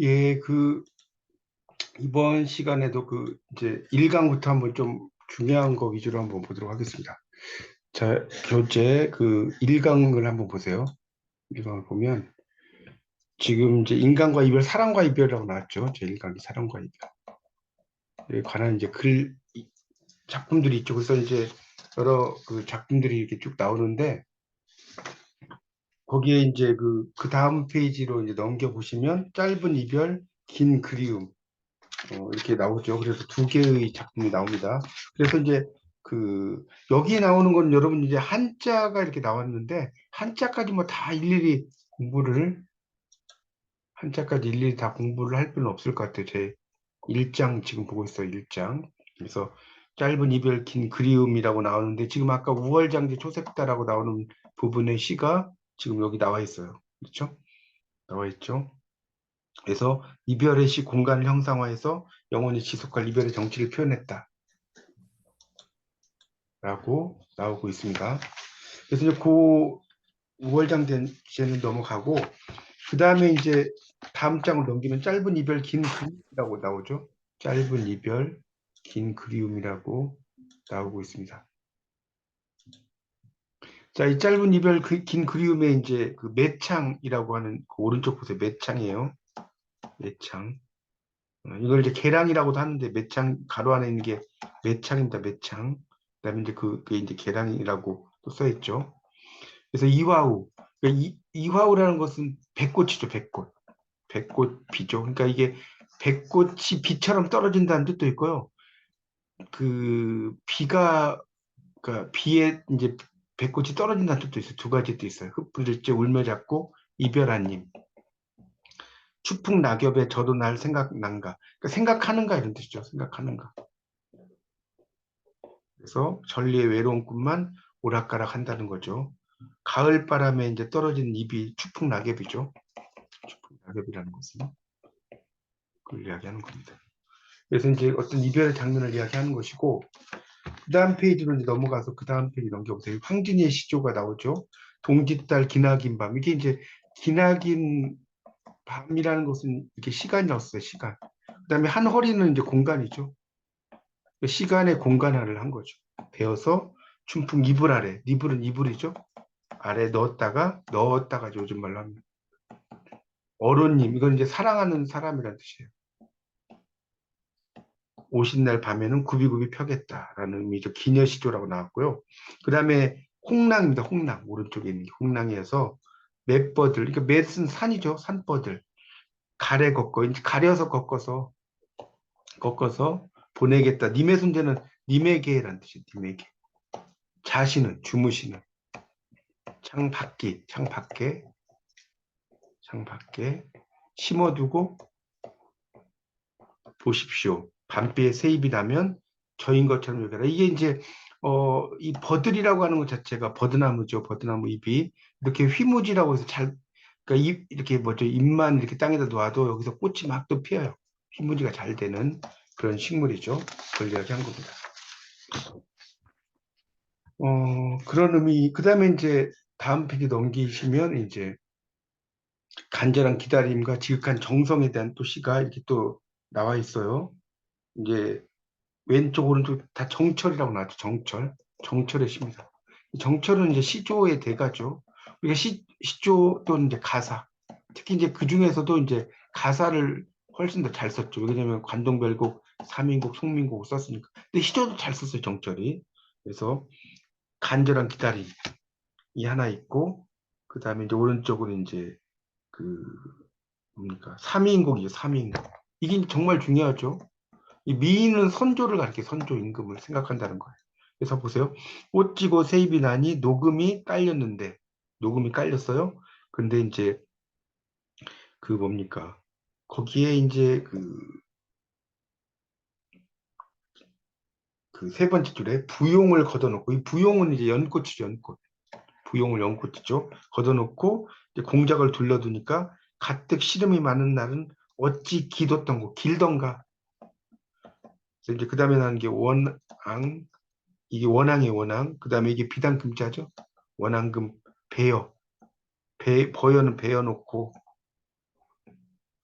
예, 이번 시간에도 이제 1강부터 한번 좀 중요한 거 위주로 한번 보도록 하겠습니다. 자, 교재 1강을 한번 보세요. 1강을 보면 지금 이제 인간과 이별, 사랑과 이별이라고 나왔죠. 제 1강이 사랑과 이별에 관한 이제 작품들이 있죠. 그래서 이제 여러 작품들이 이렇게 쭉 나오는데 거기에 이제 그 다음 페이지로 이제 넘겨보시면 짧은 이별, 긴 그리움 이렇게 나오죠. 그래서 두 개의 작품이 나옵니다. 그래서 이제 여기 나오는 건 여러분 이제 한자가 이렇게 나왔는데 한자까지 뭐 다 일일이 공부를 한자까지 일일이 다 공부를 할 필요는 없을 것 같아요. 제 1장 지금 보고 있어요. 1장. 그래서 짧은 이별 긴 그리움이라고 나오는데 지금 아까 우월장제 초색다라고 나오는 부분의 시가 지금 여기 나와 있어요. 그렇죠? 나와 있죠. 그래서 이별의 시 공간을 형상화해서 영원히 지속할 이별의 정치를 표현했다. 라고 나오고 있습니다. 그래서 이제 우월장제는 넘어가고, 그 다음에 이제 다음 장을 넘기면 짧은 이별, 긴 그리움이라고 나오죠. 짧은 이별, 긴 그리움이라고 나오고 있습니다. 자, 이 짧은 이별, 긴 그리움에 이제 매창이라고 하는 오른쪽 보세요. 매창이에요. 매창. 이걸 이제 계량이라고도 하는데 매창 가로 안에 있는 게 매창입니다. 매창. 그다음에 이제 그게 이제 계량이라고 또 써 있죠. 그래서 이화우. 그러니까 이화우라는 것은 백꽃이죠. 백꽃. 백꽃 비죠. 그러니까 이게 백꽃이 비처럼 떨어진다는 뜻도 있고요. 비가 그러니까 비에 이제 백꽃이 떨어진다는 뜻도 있어요. 두 가지 뜻 있어요. 흩뿌릴지 울며 잡고 이별한 님. 추풍 낙엽에 저도 날 생각난가. 그러니까 생각하는가 이런 뜻이죠. 생각하는가. 그래서 전리의 외로운 꿈만 오락가락 한다는 거죠. 가을 바람에 이제 떨어진 잎이 추풍 낙엽이죠. 추풍 낙엽이라는 것은 그걸 이야기하는 겁니다. 그래서 이제 어떤 이별의 장면을 이야기하는 것이고, 그 다음 페이지로 이제 넘어가서 그 다음 페이지 넘겨보세요. 황진이의 시조가 나오죠. 동짓달 기나긴 밤. 이게 이제 기나긴 밤이라는 것은 이게 시간이었어요. 시간. 그 다음에 한 허리는 이제 공간이죠. 시간의 공간화를 한 거죠. 베어서 춘풍 이불 아래, 이불은 이불이죠. 아래 넣었다가 요즘 말로 합니다. 어른님, 이건 이제 사랑하는 사람이라는 뜻이에요. 오신 날 밤에는 굽이굽이 펴겠다라는 의미죠. 기녀시조라고 나왔고요. 그 다음에 홍랑입니다. 홍랑. 오른쪽에 있는 게 홍랑이어서 맷버들, 그러니까 맷은 산이죠. 산버들. 이제 가려서 꺾어서 보내겠다. 님의 손재는 님에게라는 뜻이에요. 님에게. 자시는, 주무시는. 창 밖에 심어두고 보십시오. 밤비에 새잎이 나면 저인 것처럼 여겨라. 이게 이제 이 버들이라고 하는 것 자체가 버드나무죠. 버드나무 잎이 이렇게 휘무지라고 해서 그러니까 이렇게 뭐죠? 잎만 이렇게 땅에다 놓아도 여기서 꽃이 막 또 피어요. 휘무지가 잘 되는 그런 식물이죠. 그걸 이야기한 겁니다. 그런 의미. 그다음에 이제 다음 페이지 넘기시면 이제 간절한 기다림과 지극한 정성에 대한 또 시가 이렇게 또 나와 있어요. 이제 왼쪽 오른쪽 다 정철이라고 나왔죠. 정철의 시입니다. 정철은 이제 시조의 대가죠. 우리가 시조 또는 이제 가사, 특히 이제 그 중에서도 이제 가사를 훨씬 더 잘 썼죠. 왜냐하면 관동별곡, 삼인곡, 송민곡을 썼으니까. 근데 시조도 잘 썼어요. 정철이. 그래서 간절한 기다림이 하나 있고, 그 다음에 이제 오른쪽으로 이제 그 뭡니까? 삼인곡이죠. 삼인곡. 이게 정말 중요하죠. 이 미인은 선조를 가리켜 선조 임금을 생각한다는 거예요. 그래서 보세요. 옷 지고 세입이 나니 녹음이 깔렸어요. 근데 이제 뭡니까? 거기에 이제 세 번째 줄에 부용을 걷어놓고 이 부용은 이제 연꽃이죠, 연꽃. 부용을 연꽃이죠. 걷어놓고 이제 공작을 둘러두니까 가뜩 시름이 많은 날은 어찌 길던가. 그래서 이제 그 다음에 나는 게 원앙, 이게 원앙의 원앙, 그 다음에 이게 비단금자죠. 원앙금, 배여, 버여는 베어놓고,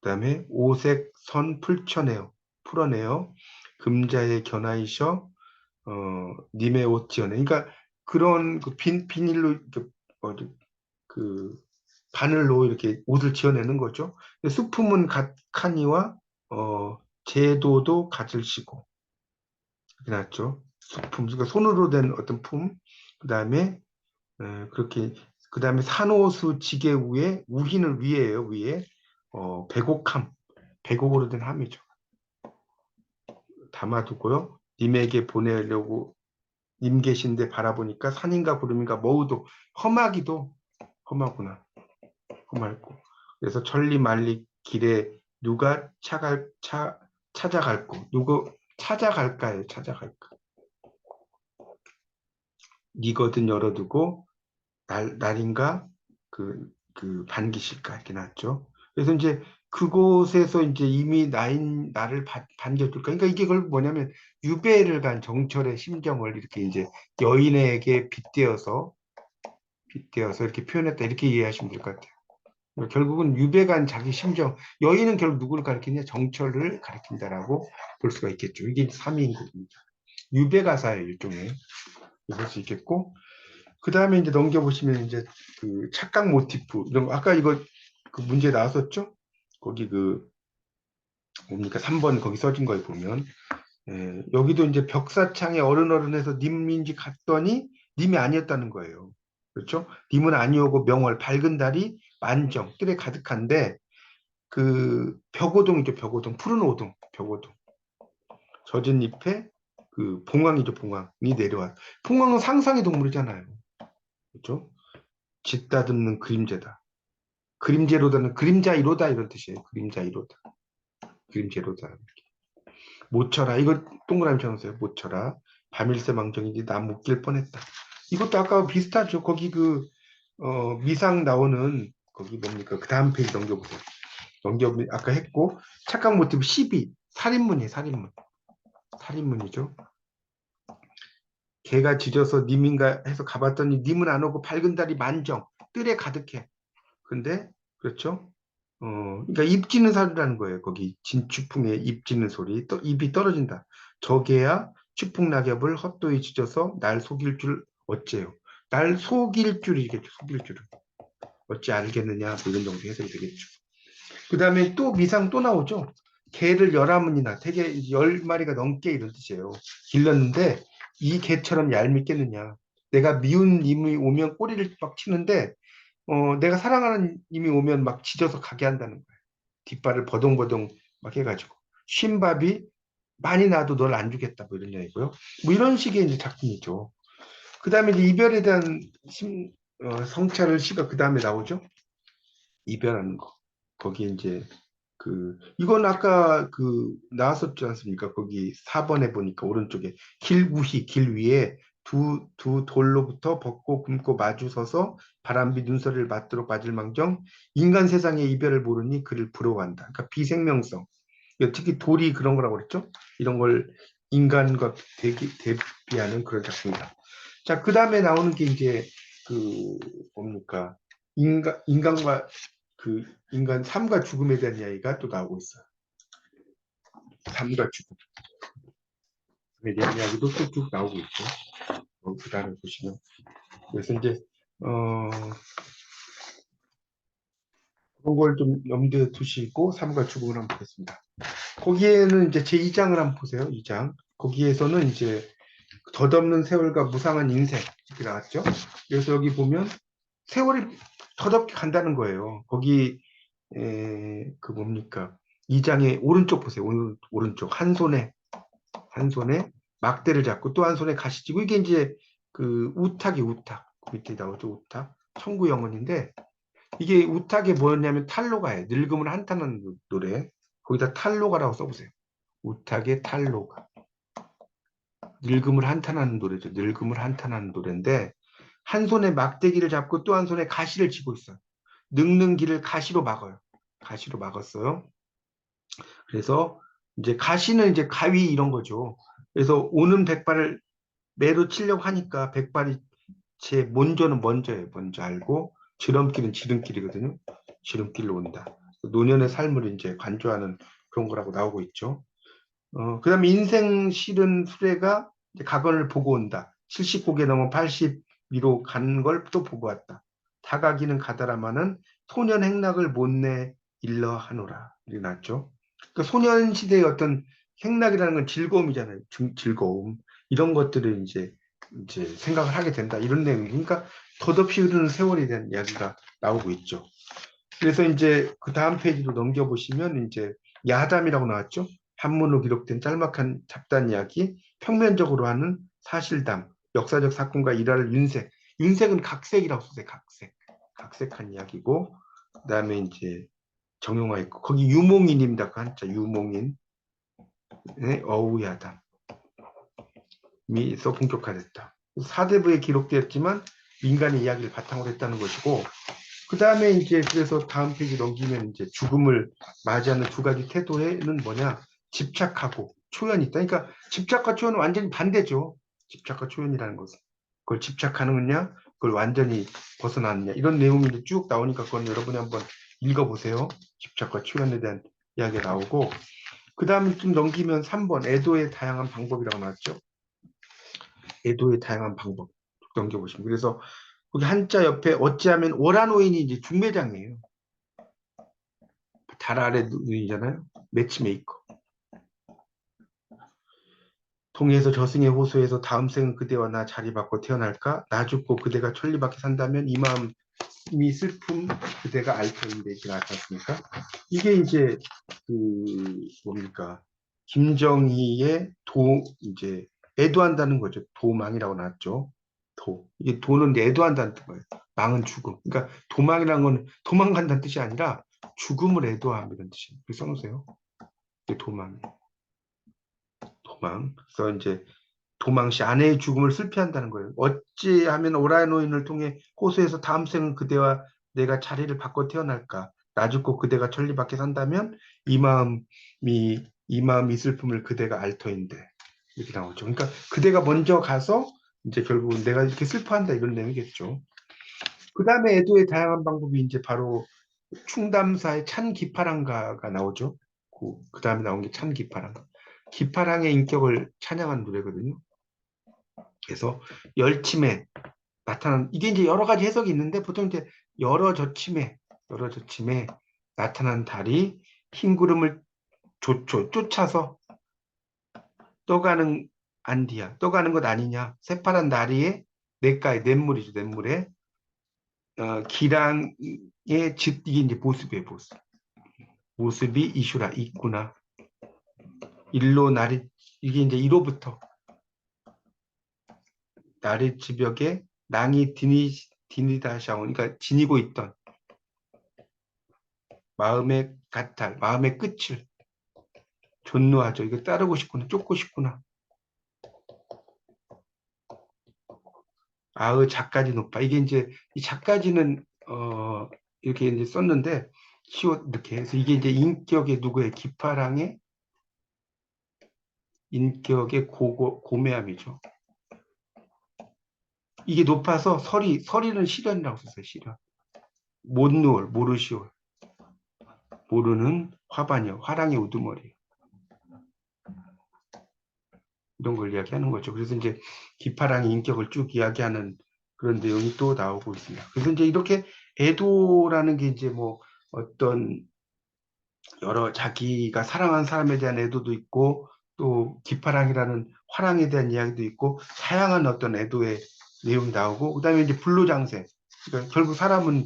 그다음에 오색 선 풀어내요. 금자의 겨나이셔 님의 옷 지어내. 그러니까 그런 그 비닐로 이렇게 그 바늘로 이렇게 옷을 지어내는 거죠. 수품은 갓하니와 제도도 가질시고 이렇게 나왔죠. 수품, 그러니까 손으로 된 어떤 품, 그 다음에 그렇게 그 다음에 산호수 지게 위에 우흰을 위에예요. 위에 백옥함, 백옥으로 된 함이죠. 담아두고요. 님에게 보내려고 님 계신데 바라보니까 산인가 구름인가 뭐우도 험하기도 험하구나. 험할고. 그래서 천리 만리 길에 누가 찾아갈고 누구 찾아갈까요? 찾아갈까. 니거든 열어두고 날인가 반기실까 이렇게 나왔죠. 그래서 이제 그곳에서 이제 이미 나를 반겨줄까. 그러니까 이게 그걸 뭐냐면 유배를 간 정철의 심정을 이렇게 이제 여인에게 빗대어서 이렇게 표현했다 이렇게 이해하시면 될 것 같아요. 결국은 유배 간 자기 심정, 여인은 결국 누구를 가리키냐? 정철을 가리킨다라고 볼 수가 있겠죠. 이게 삼위인국입니다. 유배 가사의 일종의 볼 수 있겠고, 그 다음에 이제 넘겨보시면 이제 그 착각 모티프 이런 거 아까 이거 그 문제 나왔었죠? 거기 뭡니까 3번 거기 써진 거에 보면 여기도 이제 벽사창에 어른어른해서 님인지 갔더니 님이 아니었다는 거예요. 그렇죠? 님은 아니오고 명월 밝은 달이 만정 뜰에 가득한데 그 벽오동이죠. 벽오동 푸른 오동 벽오동 젖은 잎에 그 봉황이죠. 봉황이 내려와. 봉황은 상상의 동물이잖아요. 그렇죠? 짓다듬는 그림자다. 그림제로다는 그림자이로다 이런 뜻이에요. 그림자이로다. 그림제로다. 못 쳐라. 이거 동그라미 쳐놓으세요. 못 쳐라. 밤일새 망정이지 나 못 낄 뻔했다. 이것도 아까 비슷하죠. 거기 미상 나오는 거기 뭡니까? 그 다음 페이지 넘겨보세요. 아까 했고 착각 모티브 12 살인문이에요. 살인문. 살인문이죠. 개가 짖어서 님인가 해서 가봤더니 님은 안 오고 밝은 달이 만정 뜰에 가득해. 근데 그렇죠? 그러니까 입 짖는 소리라는 거예요. 거기 진추풍의 입 짖는 소리, 또 입이 떨어진다. 저게야 추풍 낙엽을 헛도이 짖어서 날 속일 줄 어째요. 날 속일 줄이겠죠. 속일 줄은. 어찌 알겠느냐. 뭐 이런 정도 해석이 되겠죠. 그 다음에 또 미상 또 나오죠. 개를 11문이나 되게 10마리가 넘게 이런 뜻이에요. 길렀는데 이 개처럼 얄밉겠느냐. 내가 미운 님이 오면 꼬리를 막 치는데 내가 사랑하는 님이 오면 막 짖어서 가게 한다는 거예요. 뒷발을 버동버동 막 해가지고 쉰밥이 많이 나도 널 안 주겠다 뭐 이런 얘기고요. 뭐 이런 식의 이제 작품이죠. 그 다음에 이제 이별에 대한 성찰을 시가 그 다음에 나오죠. 이별하는 거. 거기 이제 이건 아까 나왔었지 않습니까? 거기 4번에 보니까 오른쪽에 길 위에 두 돌로부터 벗고 굶고 마주 서서 바람비 눈소리를 맞도록 맞을 망정 인간 세상의 이별을 모르니 그를 부러워한다. 그러니까 비생명성. 특히 돌이 그런 거라고 그랬죠? 이런 걸 인간과 대비하는 그런 작품이다. 자, 그 다음에 나오는 게 이제 뭡니까? 인간과 인간 삶과 죽음에 대한 이야기가 또 나오고 있어요. 삶과 죽음에 대한 이야기도 쭉 나오고 있고, 그 다음에 보시면. 그래서 이제, 그런 걸 좀 염두에 두시고, 삶과 죽음을 한번 보겠습니다. 거기에는 이제 제2장을 한번 보세요, 2장. 거기에서는 이제 덧없는 세월과 무상한 인생, 이렇게 나왔죠. 그래서 여기 보면 세월이 덧없게 간다는 거예요. 거기, 뭡니까? 2장의 오른쪽 보세요. 오른쪽. 한 손에 막대를 잡고 또 한 손에 가시 쥐고 이게 이제 우탁 그 밑에 나오죠. 우탁 청구 영혼인데 이게 우탁이 뭐였냐면 탈로가예요. 늙음을 한탄하는 노래. 거기다 탈로가라고 써보세요. 우탁의 탈로가 늙음을 한탄하는 노래죠. 늙음을 한탄하는 노래인데 한 손에 막대기를 잡고 또 한 손에 가시를 쥐고 있어요. 늙는 길을 가시로 막아요. 가시로 막았어요. 그래서 이제 가시는 이제 가위 이런 거죠. 그래서 오는 백발을 매로 치려고 하니까 백발이 제 먼저는 먼저예요. 먼저 알고 지름길은 지름길이거든요. 지름길로 온다. 노년의 삶을 이제 관조하는 그런 거라고 나오고 있죠. 그다음에 인생 실은 수레가 이제 각원을 보고 온다. 70고개 넘어 82로 간 걸 또 보고 왔다. 다가기는 가다라마는 소년 행락을 못내 일러 하노라. 이렇게 나왔죠. 그 소년 시대의 어떤 행락이라는 건 즐거움이잖아요. 즐거움. 이런 것들을 이제 생각을 하게 된다. 이런 내용이. 그러니까 덧없이 흐르는 세월에 대한 이야기가 나오고 있죠. 그래서 이제 그 다음 페이지로 넘겨보시면 이제 야담이라고 나왔죠. 한문으로 기록된 짤막한 잡단 이야기, 평면적으로 하는 사실담, 역사적 사건과 일화를 윤색. 윤색은 각색이라고 썼어요. 각색. 각색한 이야기고, 그다음에 이제 정용화 있고, 거기 유몽인입니다. 그 한자 유몽인의 어우야담이 써 본격화됐다. 사대부에 기록되었지만 민간의 이야기를 바탕으로 했다는 것이고, 그 다음에 이제 그래서 다음 페이지 넘기면 이제 죽음을 맞이하는 두 가지 태도에는 뭐냐? 집착하고 초연이 있다. 그러니까 집착과 초연은 완전히 반대죠. 집착과 초연이라는 것은. 그걸 집착하느냐, 그걸 완전히 벗어나느냐. 이런 내용이 이제 쭉 나오니까 그건 여러분이 한번 읽어보세요. 집착과 초연에 대한 이야기가 나오고. 그 다음에 좀 넘기면 3번, 애도의 다양한 방법이라고 나왔죠. 애도의 다양한 방법. 넘겨보시면. 그래서 거기 한자 옆에 어찌하면 오라노인이 이제 중매장이에요. 달 아래 눈이잖아요. 매치메이커. 동해에서 저승의 호수에서 다음 생은 그대와 나 자리 바꿔 태어날까? 나 죽고 그대가 천리밖에 산다면 이 마음이 슬픔 그대가 알 터인데 이렇게 나왔지 않습니까? 이게 이제 그 뭡니까? 김정희의 이제 애도한다는 거죠. 도망이라고 나왔죠. 이게 도는 애도한다는 거예요. 망은 죽음. 그러니까 도망이라는 건 도망간다는 뜻이 아니라 죽음을 애도함 이런 뜻이에요. 써놓으세요. 이게 도망. 그래서 이제 도망시 아내의 죽음을 슬피한다는 거예요. 어찌하면 오라노인을 통해 호수에서 다음 생은 그대와 내가 자리를 바꿔 태어날까? 나 죽고 그대가 천리 밖에 산다면 이 마음 이 슬픔을 그대가 알 터인데 이렇게 나오죠. 그러니까 그대가 먼저 가서 이제 결국은 내가 이렇게 슬퍼한다 이런 내용이겠죠. 그 다음에 애도의 다양한 방법이 이제 바로 충담사의 찬 기파랑가가 나오죠. 그 다음에 나온 게 찬 기파랑. 기파랑의 인격을 찬양하는 노래거든요. 그래서 열침에 나타난 이게 이제 여러 가지 해석이 있는데 보통 이제 여러 저침에 나타난 달이 흰 구름을 쫓아서 떠가는 안디야. 떠가는 것 아니냐. 새파란 다리에 냇가에 냇물이죠. 냇물에 기랑의 이게 이제 보습이에요. 보습. 모습이 이슈라 있구나. 일로 나리 이게 이제 1호부터 나리 지벽에 낭이 디니다샤온 그러니까 지니고 있던 마음의 가탈, 마음의 끝을 존노하죠. 이거 따르고 싶구나, 쫓고 싶구나. 아의 작가지 높아. 이게 이제 이 작가지는 이렇게 이제 썼는데 시옷 이렇게 해서 이게 이제 인격의 누구의 기파랑의 인격의 고매함이죠. 이게 높아서 서리는 시련이라고 썼어요. 시련. 못 누울 모르시올 모르는 화반이요. 화랑의 우두머리. 이런 걸 이야기하는 거죠. 그래서 이제 기파랑의 인격을 쭉 이야기하는 그런 내용이 또 나오고 있습니다. 그래서 이제 이렇게 애도라는 게 이제 뭐 어떤 여러 자기가 사랑한 사람에 대한 애도도 있고 또 기파랑이라는 화랑에 대한 이야기도 있고 다양한 어떤 애도의 내용이 나오고 그다음에 이제 불로장생. 그러니까 결국 사람은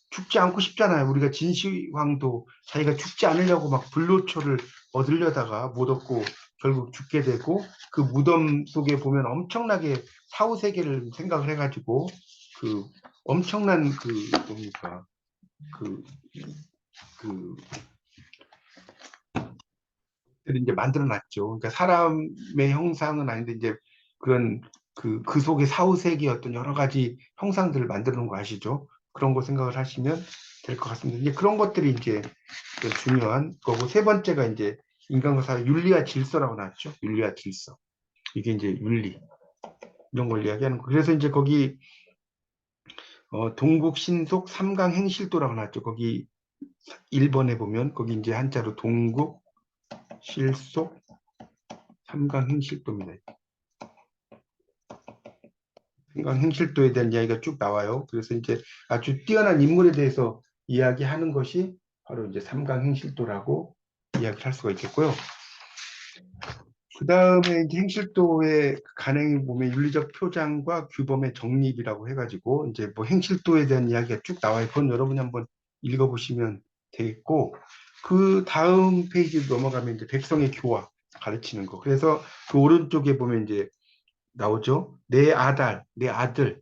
죽지 않고 싶잖아요. 우리가 진시황도 자기가 죽지 않으려고 막 불로초를 얻으려다가 못 얻고 결국 죽게 되고 그 무덤 속에 보면 엄청나게 사후세계를 생각을 해가지고 그 엄청난 그 뭡니까 그, 그 이제 만들어 놨죠. 그러니까 사람의 형상은 아닌데 이제 그런 그 속에 사후세계 어떤 여러 가지 형상들을 만들어 놓은 거 아시죠? 그런 거 생각을 하시면 될 것 같습니다. 이제 그런 것들이 이제 중요한 거고 세 번째가 이제 인간과 사회 윤리와 질서라고 나왔죠. 윤리와 질서. 이게 이제 윤리 이런 걸 이야기하는 거. 그래서 이제 거기 동국 신속 삼강 행실도라고 나왔죠. 거기 1번에 보면 거기 이제 한자로 동국, 실속, 삼강행실도입니다. 삼강행실도에 대한 이야기가 쭉 나와요. 그래서 이제 아주 뛰어난 인물에 대해서 이야기하는 것이 바로 이제 삼강행실도라고 이야기를 할 수가 있겠고요. 그 다음에 이제 행실도의 간행에 보면 윤리적 표장과 규범의 정립이라고 해가지고 이제 뭐 행실도에 대한 이야기가 쭉 나와요. 그건 여러분이 한번 읽어보시면 되겠고, 그 다음 페이지로 넘어가면 이제 백성의 교화 가르치는 거. 그래서 그 오른쪽에 보면 이제 나오죠. 내 아들,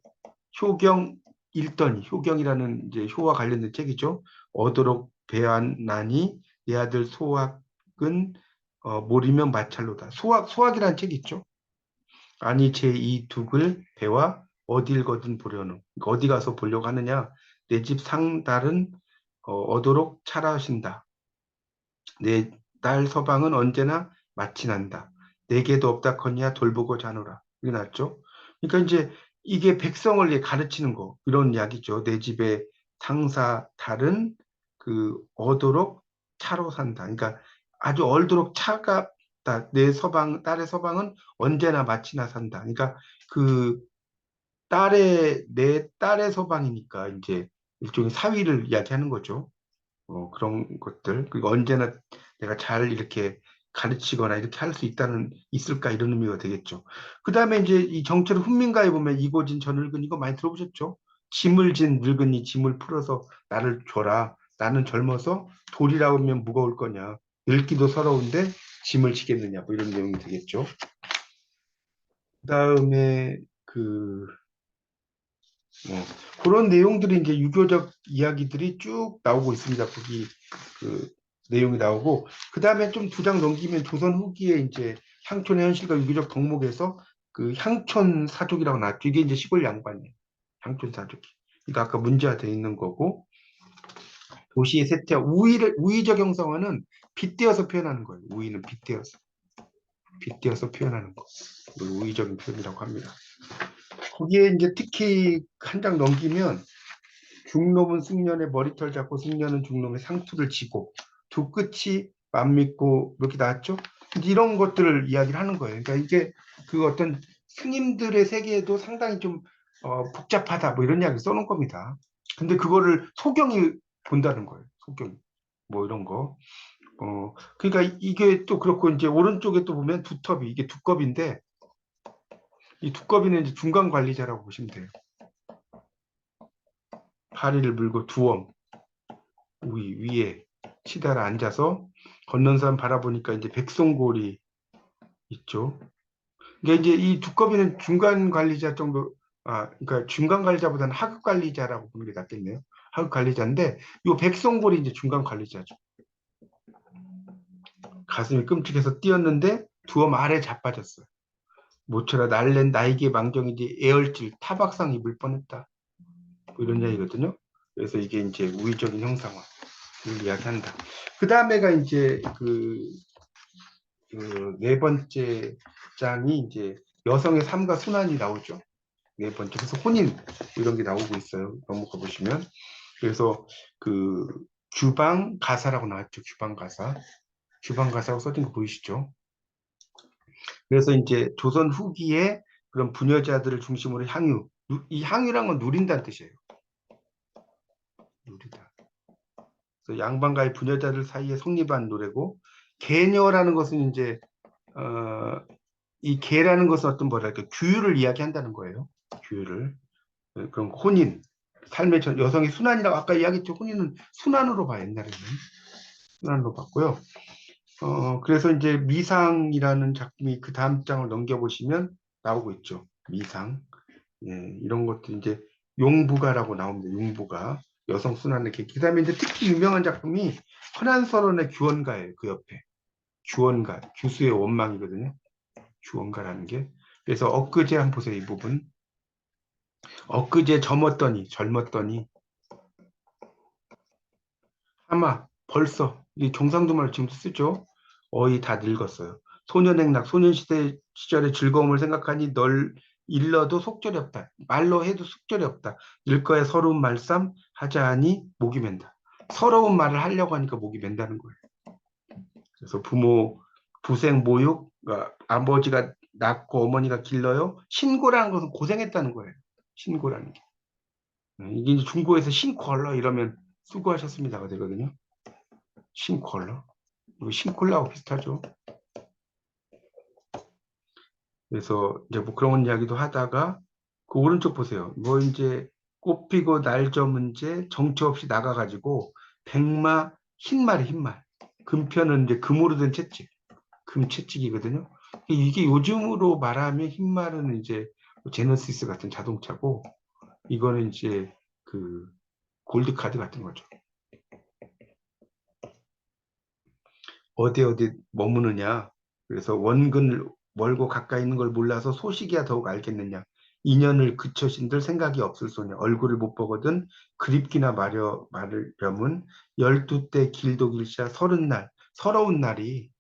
효경 일더니, 효경이라는 이제 효와 관련된 책이죠. 얻도록 배안나니 내 아들 소학은 모리면 마찰로다. 소학이라는 책이 있죠. 아니 제 이 둑을 배와 어딜 거든 보려노. 그러니까 어디 가서 보려고 하느냐. 내 집 상달은 얻도록 차라신다. 내 딸 서방은 언제나 마치 난다. 내게도 없다커니야 돌보고 자노라. 이게 났죠. 그러니까 이제 이게 백성을 이제 가르치는 거 이런 이야기죠. 내 집에 상사 달은 그 얻도록 차로 산다. 그러니까 아주 얼도록 차갑다. 내 서방 딸의 서방은 언제나 마치나 산다. 그러니까 그 내 딸의 서방이니까 이제 일종의 사위를 이야기하는 거죠. 그런 것들. 그리고 언제나 내가 잘 이렇게 가르치거나 이렇게 할 수 있을까 이런 의미가 되겠죠. 그 다음에 이제 이 정철 훈민가에 보면 이고진 저 늙은 이거 많이 들어보셨죠? 짐을 진 늙은이 짐을 풀어서 나를 줘라. 나는 젊어서 돌이라 오면 무거울 거냐. 늙기도 서러운데 짐을 지겠느냐. 뭐 이런 내용이 되겠죠. 그 다음에 그런 내용들이 이제 유교적 이야기들이 쭉 나오고 있습니다. 거기 그 내용이 나오고 그 다음에 좀 두 장 넘기면 조선 후기에 이제 향촌의 현실과 유교적 덕목에서 그 향촌 사족이라고 나왔죠. 이게 이제 시골 양반이에요. 향촌 사족이. 그러니까 아까 문제가 돼 있는 거고 도시의 세태와 우의적 형상화는 빗대어서 표현하는 거예요. 우의는 빗대어서 표현하는 거. 이걸 우의적인 표현이라고 합니다. 거기에 이제 특히 한 장 넘기면 중놈은 숙년의 머리털 잡고 숙년은 중놈의 상투를 쥐고 두 끝이 맞먹고 이렇게 나왔죠. 이런 것들을 이야기를 하는 거예요. 그러니까 이게 그 어떤 스님들의 세계에도 상당히 좀 복잡하다 뭐 이런 이야기 써놓은 겁니다. 근데 그거를 소경이 본다는 거예요. 소경이 뭐 이런 거. 그러니까 이게 또 그렇고 이제 오른쪽에 또 보면 두텁이 이게 두껍인데 이 두꺼비는 이제 중간 관리자라고 보시면 돼요. 파리를 물고 두엄 위에 치다라 앉아서 걷는 사람 바라보니까 이제 백송골이 있죠. 그러니까 이제 이 두꺼비는 중간 관리자 정도, 그러니까 중간 관리자보다는 하급 관리자라고 보는 게 낫겠네요. 하급 관리자인데 이 백송골이 이제 중간 관리자죠. 가슴이 끔찍해서 뛰었는데 두엄 아래 자빠졌어요. 모처라 날랜 나에게 망정이지 애얼질 타박상 입을 뻔했다. 뭐 이런 이야기거든요. 그래서 이게 이제 우의적인 형상화를 이야기한다. 그 다음에가 이제 그 네 번째 장이 이제 여성의 삶과 순환이 나오죠. 네 번째. 그래서 혼인 이런 게 나오고 있어요. 넘어가 보시면. 그래서 그 규방 가사라고 나왔죠. 규방 가사. 규방 가사라고 써진 거 보이시죠? 그래서 이제 조선 후기에 그런 부녀자들을 중심으로 향유. 이 향유란 건 누린다는 뜻이에요. 누리다. 그래서 양반과의 부녀자들 사이에 성립한 노래고 계녀라는 것은 이제 이 계라는 것은 어떤 뭐랄까 규율을 이야기한다는 거예요. 규율을. 그럼 혼인, 삶의 여성의 순환이라고 아까 이야기했죠. 혼인은 순환으로 봐 옛날에는 순환으로 봤고요. 그래서 이제 미상이라는 작품이 그 다음 장을 넘겨보시면 나오고 있죠. 미상. 예, 이런 것도 이제 용부가라고 나옵니다. 용부가 여성 순환의 계기. 그다음에 이제 특히 유명한 작품이 헌안설원의 규원가예요. 그 옆에 규원가, 규수의 원망이거든요. 규원가라는 게. 그래서 엊그제 한번 보세요. 이 부분. 엊그제 젊었더니 아마 벌써 이 경상도 말 지금 쓰죠. 어이 다 늙었어요. 소년행락 소년시대 시절의 즐거움을 생각하니 널 일러도 속절이 없다. 말로 해도 속절이 없다. 늙거에 서러운 말싸움 하자 하니 목이 맨다. 서러운 말을 하려고 하니까 목이 맨다는 거예요. 그래서 부모 부생 모육, 그러니까 아버지가 낳고 어머니가 길러요. 신고라는 것은 고생했다는 거예요. 신고라는 게. 이게 이제 중고에서 신콜러 이러면 수고하셨습니다가 되거든요. 신콜러. 이거 신콜라하고 비슷하죠. 그래서 이제 뭐 그런 이야기도 하다가 그 오른쪽 보세요. 뭐 이제 꽃피고 날저 문제 정처 없이 나가가지고 백마 흰말이 흰말. 금편은 이제 금으로 된 채찍. 금채찍이거든요. 이게 요즘으로 말하면 흰말은 이제 제너시스 같은 자동차고 이거는 이제 그 골드카드 같은 거죠. 어디 머무느냐. 그래서 원근을 멀고 가까이 있는 걸 몰라서 소식이야 더욱 알겠느냐. 인연을 그처신들 생각이 없을 소냐. 얼굴을 못 보거든 그립기나 말려면 12대 길도 길샤 30날. 서러운 날이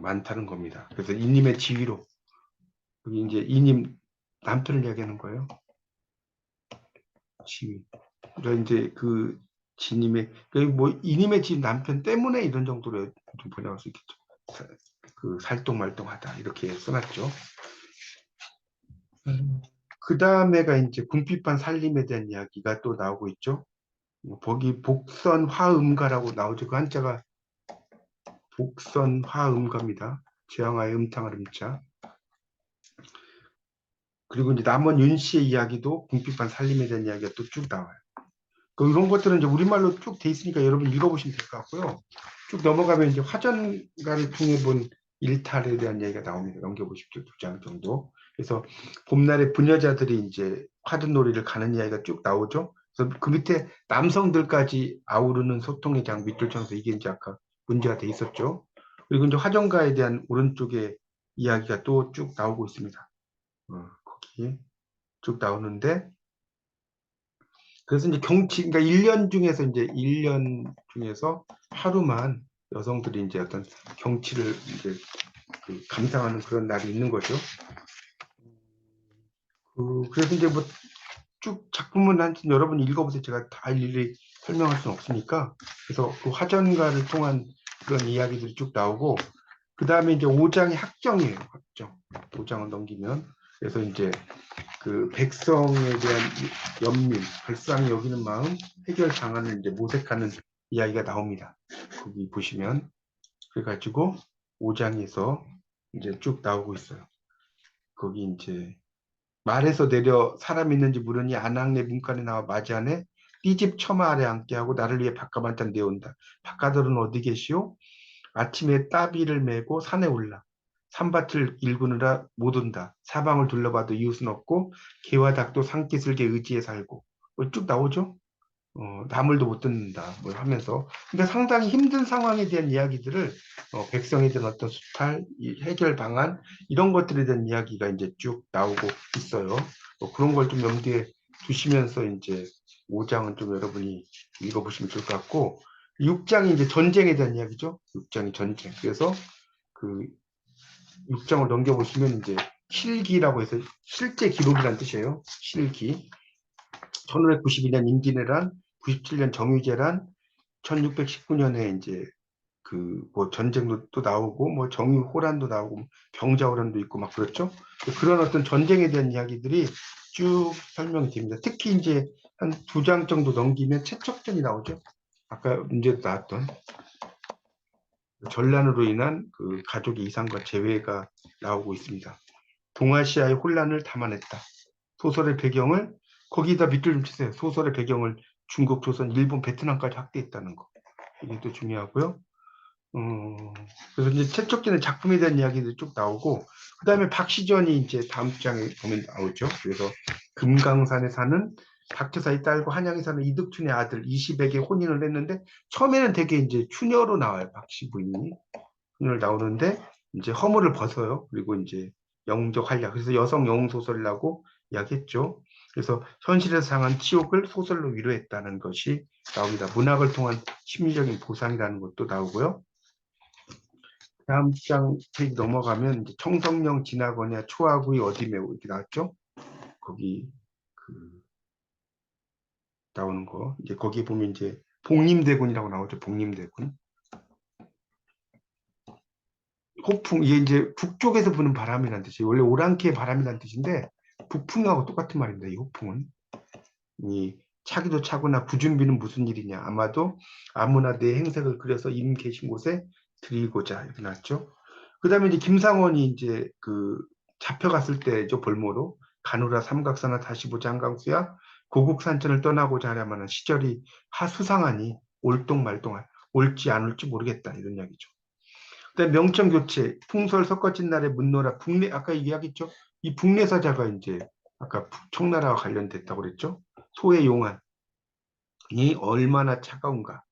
많다는 겁니다. 그래서 이님의 지위로 여기 이제 이님 남편을 이야기하는 거예요. 지위. 그러니까 이제 그 지님의 그뭐 이님의 집 남편 때문에 이런 정도로 좀 번역할 수 있겠죠. 그 살동말동하다 이렇게 써놨죠. 그 다음에가 이제 궁핍한 살림에 대한 이야기가 또 나오고 있죠. 거기 복선화음가라고 나오죠. 그 한자가 복선화음가입니다. 재앙하의 음탕할 음자. 그리고 이제 남원 윤 씨의 이야기도 궁핍한 살림에 대한 이야기가 또 쭉 나와요. 그 이런 것들은 이제 우리말로 쭉 돼 있으니까 여러분 읽어보시면 될 것 같고요. 쭉 넘어가면 이제 화전가를 통해 본 일탈에 대한 얘기가 나옵니다. 넘겨보십시오. 2장 정도. 그래서 봄날에 부녀자들이 이제 화전놀이를 가는 이야기가 쭉 나오죠. 그래서 그 밑에 남성들까지 아우르는 소통의 장 밑줄쳐서 이게 이제 아까 문제가 돼 있었죠. 그리고 이제 화전가에 대한 오른쪽에 이야기가 또 쭉 나오고 있습니다. 거기 쭉 나오는데 그래서 이제 그러니까 1년 중에서 이제 1년 중에서 하루만 여성들이 이제 어떤 경치를 이제 그 감상하는 그런 날이 있는 거죠. 그래서 이제 뭐 쭉 작품은 한 여러분 읽어보세요. 제가 다 일일이 설명할 수는 없으니까. 그래서 그 화전가를 통한 그런 이야기들이 쭉 나오고, 그 다음에 이제 5장이 학정이에요. 학정. 5장을 넘기면. 그래서 이제 그 백성에 대한 연민, 발상이 여기는 마음, 해결 방안을 이제 모색하는 이야기가 나옵니다. 거기 보시면. 그래가지고 5장에서 이제 쭉 나오고 있어요. 거기 이제 말에서 내려 사람 있는지 물으니 안악내 문간에 나와 맞이하네 띠집 처마 아래 앉게 하고 나를 위해 밥값 한 잔 내온다. 바카들은 어디 계시오? 아침에 따비를 메고 산에 올라 산밭을 일구느라 못 온다. 사방을 둘러봐도 이웃은 없고 개와 닭도 산기슭에 의지해 살고 뭐쭉 나오죠. 나물도 못 듣는다 뭐 하면서 그러니까 상당히 힘든 상황에 대한 이야기들을 백성에 대한 어떤 수탈, 해결 방안 이런 것들에 대한 이야기가 이제 쭉 나오고 있어요. 그런 걸 좀 염두에 두시면서 이제 5장은 좀 여러분이 읽어보시면 좋을 것 같고 6장이 이제 전쟁에 대한 이야기죠. 6장이 전쟁. 그래서 그 6장을 넘겨보시면 이제 실기라고 해서 실제 기록이란 뜻이에요. 실기. 1592년 임진왜란, 97년 정유재란, 1619년에 이제 그 뭐 전쟁도 또 나오고 뭐 정유호란도 나오고 병자호란도 있고 막 그렇죠. 그런 어떤 전쟁에 대한 이야기들이 쭉 설명이 됩니다. 특히 이제 한 2장 정도 넘기면 채척전이 나오죠. 아까 문제도 나왔던 전란으로 인한 그 가족의 이상과 재회가 나오고 있습니다. 동아시아의 혼란을 담아냈다. 소설의 배경을 거기다 밑줄 좀 치세요. 소설의 배경을 중국, 조선, 일본, 베트남까지 확대했다는 거. 이게 또 중요하고요. 그래서 이제 최적기는 작품에 대한 이야기들이 쭉 나오고, 그 다음에 박시전이 이제 다음 장에 보면 나오죠. 그래서 금강산에 사는 박태사의 딸과 한양에 사는 이득춘의 아들 이시백에 혼인을 했는데, 처음에는 되게 이제 추녀로 나와요. 박씨 부인이. 추녀를 나오는데, 이제 허물을 벗어요. 그리고 이제 영웅적 활약. 그래서 여성 영웅 소설이라고 이야기했죠. 그래서 현실에서 당한 치욕을 소설로 위로했다는 것이 나옵니다. 문학을 통한 심리적인 보상이라는 것도 나오고요. 다음 장 페이지 넘어가면 이제 청성령 지나거냐 초하구이 어디 매우 이렇게 나왔죠? 거기 그 나오는 거. 이제 거기에 보면 이제 복림대군이라고 나오죠. 복림대군. 호풍, 이게 이제 북쪽에서 부는 바람이라는 뜻이에요. 원래 오랑캐의 바람이라는 뜻인데, 북풍하고 똑같은 말입니다. 이 호풍은. 이 차기도 차거나 부준비는 무슨 일이냐. 아마도 아무나 내 행색을 그려서 임 계신 곳에 드리고자 이렇게 나왔죠. 그 다음에 이제 김상원이 이제 그 잡혀갔을 때죠. 볼모로. 가누라 삼각사나 다시 보자 한강수야. 고국산천을 떠나고자 하려면 시절이 하수상하니 올똥말똥할 올지 안 올지 모르겠다 이런 이야기죠. 그다음에 명청교체, 풍설 섞어진 날의 문노라, 북내, 아까 이야기했죠? 이 북내사자가 이제 아까 청나라와 관련됐다고 그랬죠? 소의 용안이 얼마나 차가운가,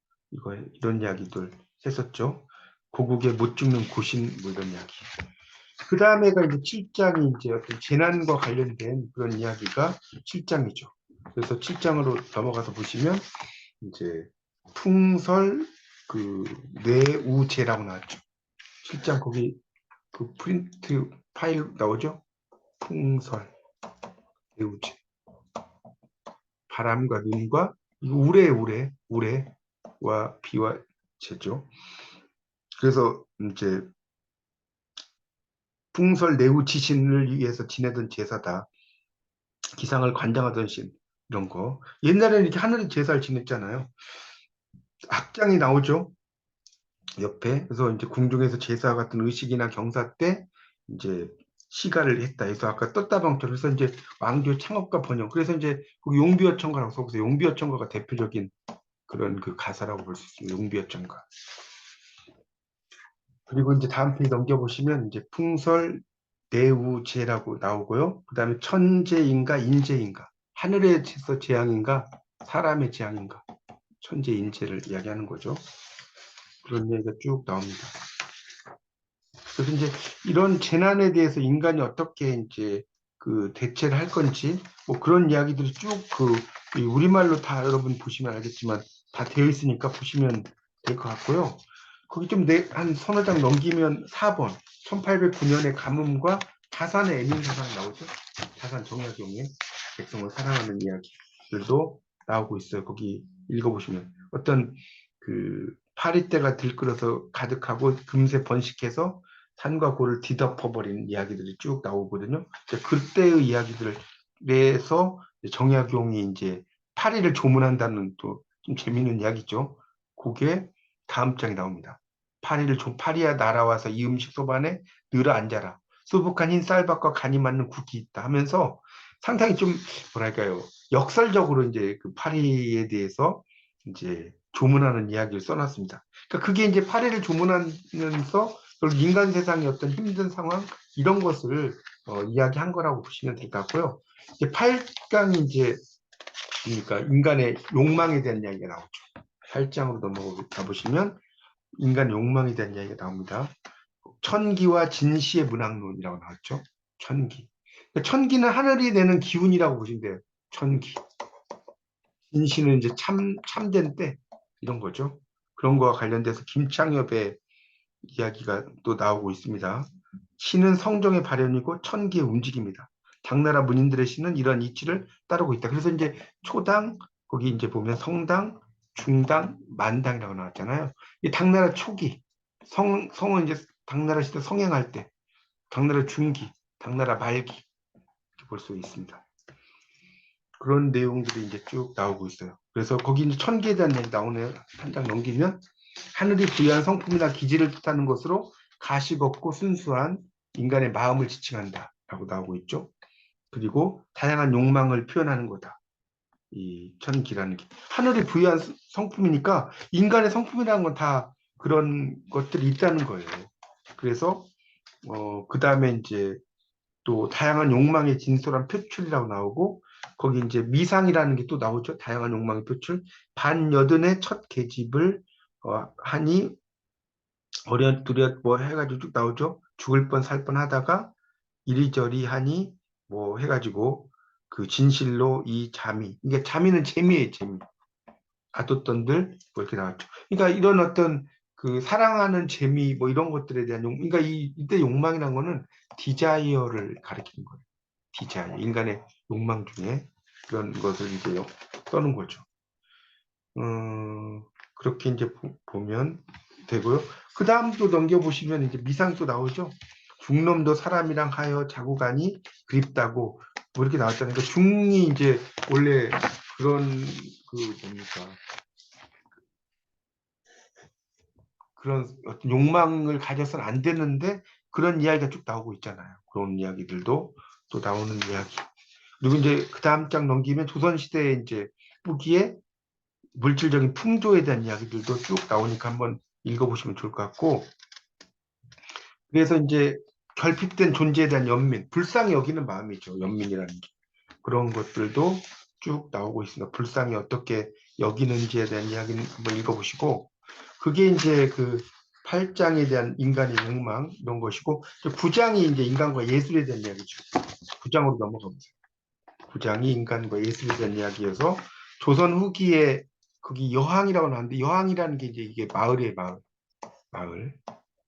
이런 이야기들 했었죠. 고국에 못 죽는 고신, 뭐 이런 이야기. 그 다음에가 이제 7장이 이제 어떤 재난과 관련된 그런 이야기가 7장이죠. 그래서 7장으로 넘어가서 보시면 이제 풍설 그 뇌우제라고 나왔죠. 7장 거기 그 프린트 파일 나오죠? 풍설, 배우지, 바람과 눈과 우레와 비와 재죠. 그래서 이제 풍설 내우 지신을 위해서 지내던 제사다. 기상을 관장하던 신 이런 거. 옛날에는 이렇게 하늘에 제사를 지냈잖아요. 악장이 나오죠. 옆에. 그래서 이제 궁중에서 제사 같은 의식이나 경사 때 이제 시가를 했다 해서 아까 떴다방처럼 해서 이제 왕조 창업과 번영. 그래서 이제 거기 용비어천가라고 써보세요. 용비어천가가 대표적인 그런 그 가사라고 볼 수 있습니다. 용비어천가. 그리고 이제 다음 페이지 넘겨보시면 이제 풍설 내우제라고 나오고요. 그 다음에 천재인가 인재인가. 하늘에서 재앙인가 사람의 재앙인가. 천재 인재를 이야기하는 거죠. 그런 얘기가 쭉 나옵니다. 그래서 이제 이런 재난에 대해서 인간이 어떻게 이제 그 대체를 할 건지 뭐 그런 이야기들이 쭉 그 우리말로 다 여러분 보시면 알겠지만 다 되어 있으니까 보시면 될 것 같고요. 거기 좀 한 서너 장 넘기면 4번 1809년의 가뭄과 자산의 애민사상 나오죠. 자산 정약용의 백성을 사랑하는 이야기들도 나오고 있어요. 거기 읽어보시면 어떤 그 파리떼가 들끓어서 가득하고 금세 번식해서 산과 고를 뒤덮어버린 이야기들이 쭉 나오거든요. 그때의 이야기들을 내서 정약용이 이제 파리를 조문한다는 또 좀 재미있는 이야기죠. 그게 다음 장에 나옵니다. 파리야 날아와서 이 음식 소반에 늘어 앉아라. 수북한 흰 쌀밥과 간이 맞는 국이 있다 하면서 상당히 좀 뭐랄까요 역설적으로 이제 그 파리에 대해서 이제 조문하는 이야기를 써놨습니다. 그러니까 그게 이제 파리를 조문하면서 그리고 인간 세상의 어떤 힘든 상황 이런 것을 이야기한 거라고 보시면 될 것 같고요. 이제 8강이 이제 그러니까 인간의 욕망에 대한 이야기가 나오죠. 8장으로 넘어가 보시면 인간 욕망에 대한 이야기가 나옵니다. 천기와 진시의 문학론이라고 나왔죠. 천기. 그러니까 천기는 하늘이 내는 기운이라고 보시면 돼요. 천기. 진시는 이제 참된 때 이런 거죠. 그런 거와 관련돼서 김창엽의 이야기가 또 나오고 있습니다. 시는 성정의 발현이고 천기의 움직임이다. 당나라 문인들의 시는 이런 이치를 따르고 있다. 그래서 이제 초당, 거기 이제 보면 성당, 중당, 만당이라고 나왔잖아요. 이 당나라 초기, 성은 이제 당나라 시대 성행할 때, 당나라 중기, 당나라 말기, 이렇게 볼 수 있습니다. 그런 내용들이 이제 쭉 나오고 있어요. 그래서 거기 이제 천기에 대한 얘기 나오네요. 한 장 넘기면 하늘이 부여한 성품이나 기질을 뜻하는 것으로 가식 없고 순수한 인간의 마음을 지칭한다 라고 나오고 있죠. 그리고 다양한 욕망을 표현하는 거다. 이 천기라는 게 하늘이 부여한 성품이니까 인간의 성품이라는 건 다 그런 것들이 있다는 거예요. 그래서 그 다음에 이제 또 다양한 욕망의 진솔한 표출이라고 나오고 거기 이제 미상이라는 게 또 나오죠. 다양한 욕망의 표출. 반여든의 첫 계집을 하니 어련두련 뭐 해가지고 쭉 나오죠. 죽을 뻔 살 뻔 하다가 이리저리 하니 뭐 해가지고 그 진실로 이 자미. 이게 자미는 재미예요, 재미. 아뒀던들 뭐 이렇게 나왔죠. 그러니까 이런 어떤 그 사랑하는 재미 뭐 이런 것들에 대한 그러니까 이때 욕망이라는 거는 디자이어를 가리키는 거예요. 디자이어. 인간의 욕망 중에 그런 것을 이제 써는 거죠. 그렇게 이제 보면 되고요. 그 다음도 넘겨보시면 이제 미상도 나오죠. 중놈도 사람이랑 하여 자고 가니 그립다고 뭐 이렇게 나왔잖아요. 그러니까 중이 이제 원래 그런 그 뭡니까 그런 어떤 욕망을 가져서는 안 되는데 그런 이야기가 쭉 나오고 있잖아요. 그런 이야기들도 또 나오는 이야기. 그리고 이제 그 다음 장 넘기면 조선시대에 이제 후기에 물질적인 풍조에 대한 이야기들도 쭉 나오니까 한번 읽어보시면 좋을 것 같고, 그래서 이제 결핍된 존재에 대한 연민, 불쌍히 여기는 마음이죠. 연민이라는 게. 그런 것들도 쭉 나오고 있습니다. 불쌍히 어떻게 여기는지에 대한 이야기는 한번 읽어보시고, 그게 이제 그 8장에 대한 인간의 욕망 이런 것이고, 9장이 이제 인간과 예술에 대한 이야기죠. 9장으로 넘어가보세요. 9장이 인간과 예술에 대한 이야기여서 조선 후기에 거기 여항이라고 나왔는데, 여항이라는 게 이제 이게 마을이에요. 마을.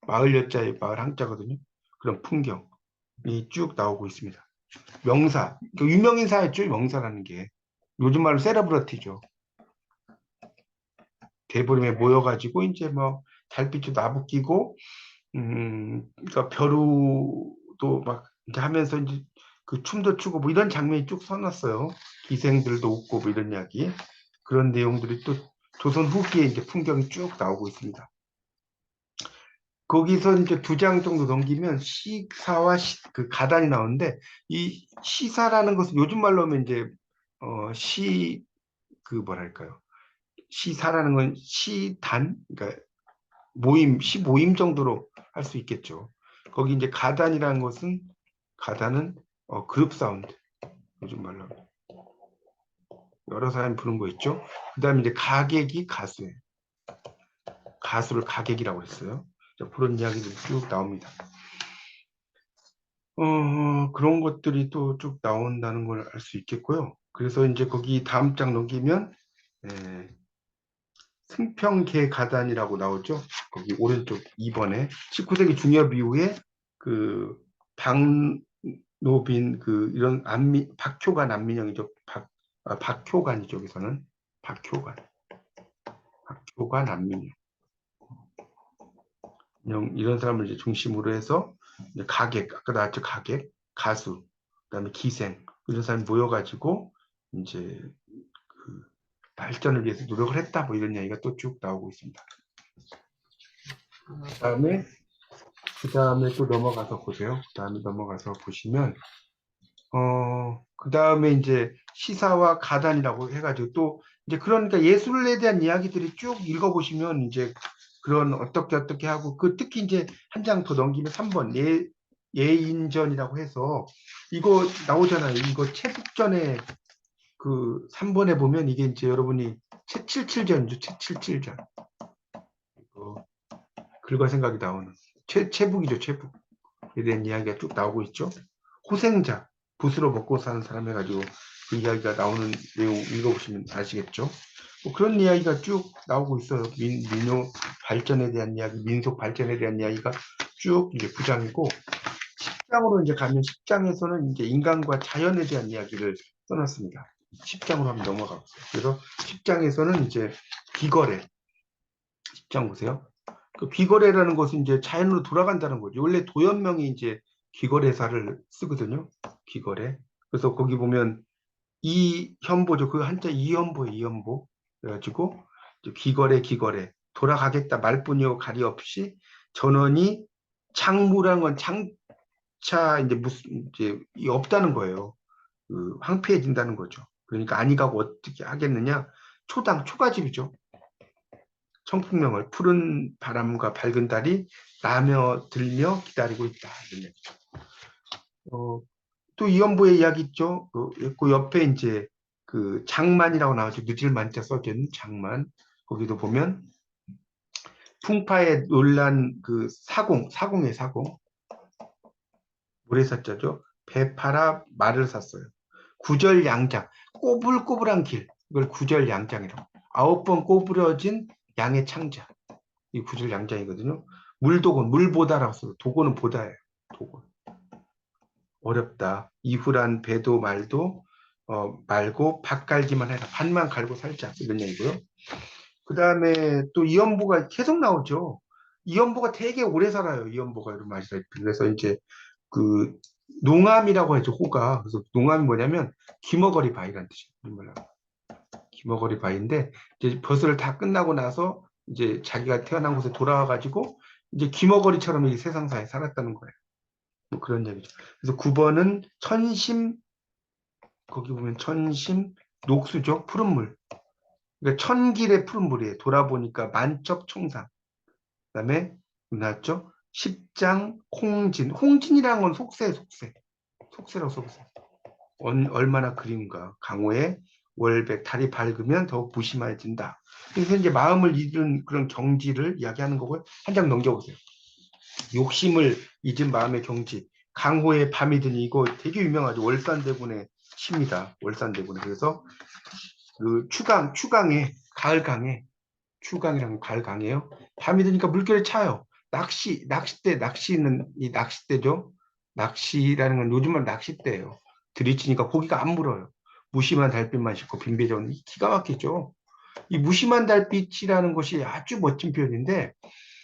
마을 여자의 마을 항자거든요. 그런 풍경이 쭉 나오고 있습니다. 명사, 그 유명인사였죠. 명사라는 게 요즘 말로 세레브러티죠. 대보림에 모여가지고 이제 뭐 달빛도 나부끼고, 그러니까 벼루도 막 이제 하면서 이제 그 춤도 추고 뭐 이런 장면이 쭉 써놨어요. 기생들도 웃고 뭐 이런 이야기, 그런 내용들이 또 조선 후기에 이제 풍경이 쭉 나오고 있습니다. 거기서 이제 2장 정도 넘기면 시사와 그 가단이 나오는데, 이 시사라는 것은 요즘 말로 하면 이제 그 뭐랄까요, 시사라는 건 시단, 그러니까 시 모임 정도로 할 수 있겠죠. 거기 이제 가단이라는 것은, 가단은 그룹 사운드, 요즘 말로 하면 여러 사람이 부른 거 있죠. 그다음에 이제 가객이 가수예요. 가수를 가객이라고 했어요. 그런 이야기들이 쭉 나옵니다. 그런 것들이 또 쭉 나온다는 걸 알 수 있겠고요. 그래서 이제 거기 다음 장 넘기면 에, 승평계 가단이라고 나오죠. 거기 오른쪽 2번에 19세기 중엽 이후에 그 박노빈 그 이런 박효관 안민영이죠. 박효관이죠. 여기서는 박효관, 박효관 안민영 이런 사람을 이제 중심으로 해서 이제 가객, 아까 나왔죠. 가객, 가수, 그다음에 기생 이런 사람이 모여가지고 이제 그 발전을 위해서 노력을 했다 뭐 이런 이야기가 또 쭉 나오고 있습니다. 그다음에 또 넘어가서 보세요. 그다음에 넘어가서 보시면 그다음에 이제 시사와 가단이라고 해가지고 또 이제 그러니까 예술에 대한 이야기들이 쭉 읽어보시면 이제 그런 어떻게 하고, 그 특히 이제 한 장 더 넘기면 3번 예인전이라고 해서 이거 나오잖아요. 이거 채북전에 그 3번에 보면 이게 이제 여러분이 채칠칠전이죠. 채칠칠전. 글과 생각이 나오는 채북이죠. 채북에 대한 이야기가 쭉 나오고 있죠. 호생자, 붓으로 먹고 사는 사람 해가지고 그 이야기가 나오는 내용 읽어보시면 아시겠죠. 뭐 그런 이야기가 쭉 나오고 있어요. 민요 발전에 대한 이야기, 민속 발전에 대한 이야기가 쭉 이제 9장이고, 10장으로 이제 가면 10장에서는 이제 인간과 자연에 대한 이야기를 써놨습니다. 10장으로 한번 넘어가 보세요. 그래서 10장에서는 이제 귀거래, 10장 보세요. 그 귀거래라는 것은 이제 자연으로 돌아간다는 거죠. 원래 도연명이 이제 귀거래사를 쓰거든요. 귀거래. 그래서 거기 보면 이현보죠. 그 한자 이현보에 이현보. 그래가지고 이제 귀거래 돌아가겠다 말뿐이요 가리 없이 전원이 창무라는 건 장차 이제 무슨 이제 없다는 거예요. 그 황폐해진다는 거죠. 그러니까 아니 가고 어떻게 하겠느냐? 초가집이죠. 청풍명을 푸른 바람과 밝은 달이 나며 들며 기다리고 있다. 이런 얘기죠. 또 이연보의 이야기 있죠. 그 옆에 이제 그 장만이라고 나오죠. 느질만자 써진 장만. 거기도 보면 풍파에 놀란 그 사공의 사공. 모래사자죠. 배 팔아 말을 샀어요. 구절양장, 꼬불꼬불한 길. 이걸 구절양장이라고. 9번 꼬부러진 양의 창자. 이 구절양장이거든요. 물도곤, 물보다라고 써요. 도곤은 보다예요. 도곤. 어렵다. 이후란 배도 말도 말고 밭 갈기만 해라. 밭만 갈고 살자. 이런 얘기고요. 그다음에 또 이연보가 계속 나오죠. 이연보가 되게 오래 살아요. 이연보가 여러분 아시다시피. 그래서 이제 그 농암이라고 하죠. 호가. 그래서 농암이 뭐냐면 기머거리 바위라는 뜻이에요. 우리말로. 기머거리 바위인데 이제 벼슬을 다 끝나고 나서 이제 자기가 태어난 곳에 돌아와 가지고 이제 기머거리처럼 이 세상사에 살았다는 거예요. 뭐 그런 얘기죠. 그래서 9번은 천심, 거기 보면 천심 녹수죠. 푸른물. 그러니까 천길의 푸른물이에요. 돌아보니까 만첩총상. 그다음에 나왔죠. 십장 홍진. 홍진이라는 건 속세, 속세. 속세라고 써보세요. 얼마나 그리운가. 강호의 월백, 달이 밝으면 더욱 무심해진다. 그래서 이제 마음을 잃은 그런 경지를 이야기하는 거고요. 한 장 넘겨보세요. 욕심을 잊은 마음의 경지. 강호의 밤이 드니 이거 되게 유명하죠. 월산대군의 시입니다. 월산대군의. 그래서 그 추강에 가을강에 추강이랑 가을강이에요. 밤이 드니까 물결이 차요. 낚시는 이 낚싯대죠. 낚시라는 건 요즘은 낚싯대예요. 들이치니까 고기가 안 물어요. 무심한 달빛만 싣고 빈배전 기가 막히죠. 이 무심한 달빛이라는 것이 아주 멋진 표현인데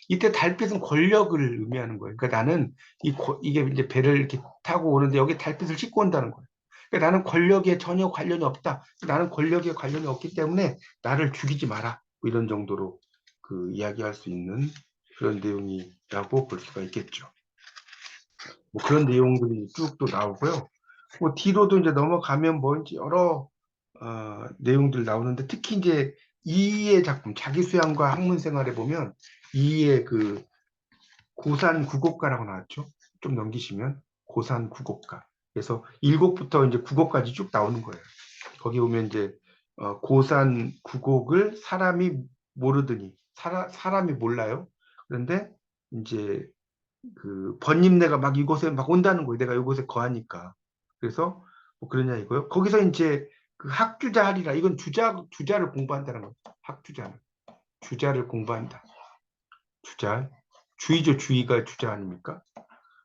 이때 달빛은 권력을 의미하는 거예요. 그러니까 나는 이게 이제 배를 이렇게 타고 오는데 여기 달빛을 싣고 온다는 거예요. 그러니까 나는 권력에 전혀 관련이 없다. 나는 권력에 관련이 없기 때문에 나를 죽이지 마라. 뭐 이런 정도로 그 이야기할 수 있는 그런 내용이라고 볼 수가 있겠죠. 뭐 그런 내용들이 쭉 또 나오고요. 뭐 뒤로도 이제 넘어가면 뭔지 여러 내용들 나오는데 특히 이제 이의 작품 자기수양과 학문생활에 보면 이의 그 고산 구곡가라고 나왔죠. 좀 넘기시면 고산 구곡가. 그래서 1곡부터 이제 9곡까지 쭉 나오는 거예요. 거기 보면 이제 고산 구곡을 사람이 모르더니 사람이 몰라요. 그런데 이제 그 번님내가 막 이곳에 막 온다는 거예요. 내가 이곳에 거하니까. 그래서 뭐 그러냐 이거요. 거기서 이제 그 학주자 하리라. 이건 주자를 공부한다는 거죠. 학주자는 주자를 공부한다. 주자 주의죠. 주의가 주자 아닙니까?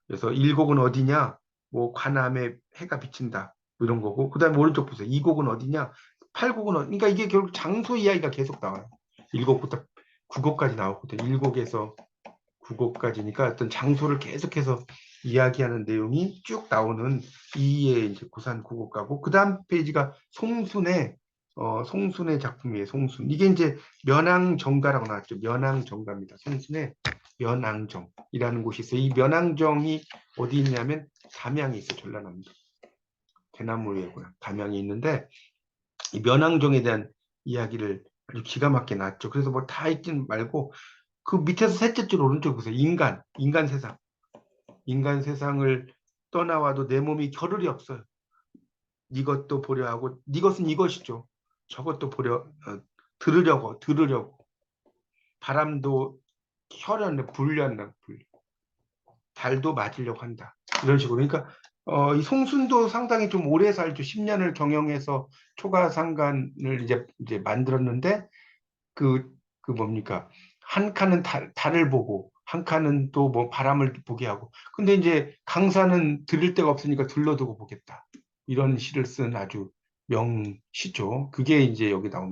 그래서 1곡은 어디냐? 뭐 관암에 해가 비친다. 뭐 이런 거고. 그다음에 오른쪽 보세요. 2곡은 어디냐? 8곡은 그러니까 이게 결국 장소 이야기가 계속 나와요. 1곡부터 9곡까지 나오거든요. 1곡에서 9곡까지니까 어떤 장소를 계속해서 이야기하는 내용이 쭉 나오는 이의 이제 고산 9곡가고 그다음 페이지가 송순의 작품이에요. 송순. 이게 이제 면왕정가라고 나왔죠. 면왕정가입니다. 송순의 면왕정이라는 곳이 있어요. 이 면왕정이 어디 있냐면 담양이 있어요. 전라남도 대나무의 고향 담양이 있는데 이 면왕정에 대한 이야기를 아주 기가 막히게 놨죠. 그래서 뭐 다 읽진 말고 그 밑에서 셋째 줄 오른쪽 보세요. 인간 세상. 인간 세상을 떠나와도 내 몸이 겨를이 없어요. 이것도 보려 하고 이것은 이것이죠. 저것도 들으려고 바람도 혈연을 불려한다. 달도 맞으려고 한다. 이런 식으로. 그러니까 이 송순도 상당히 좀 오래 살죠. 10년을 경영해서 초가상간을 이제 만들었는데 그 뭡니까? 한 칸은 달을 보고 한 칸은 또 뭐 바람을 보게 하고. 근데 이제 강사는 들을 데가 없으니까 둘러두고 보겠다. 이런 시를 쓴 아주 명시죠. 그게 이제 여기 나옵니다.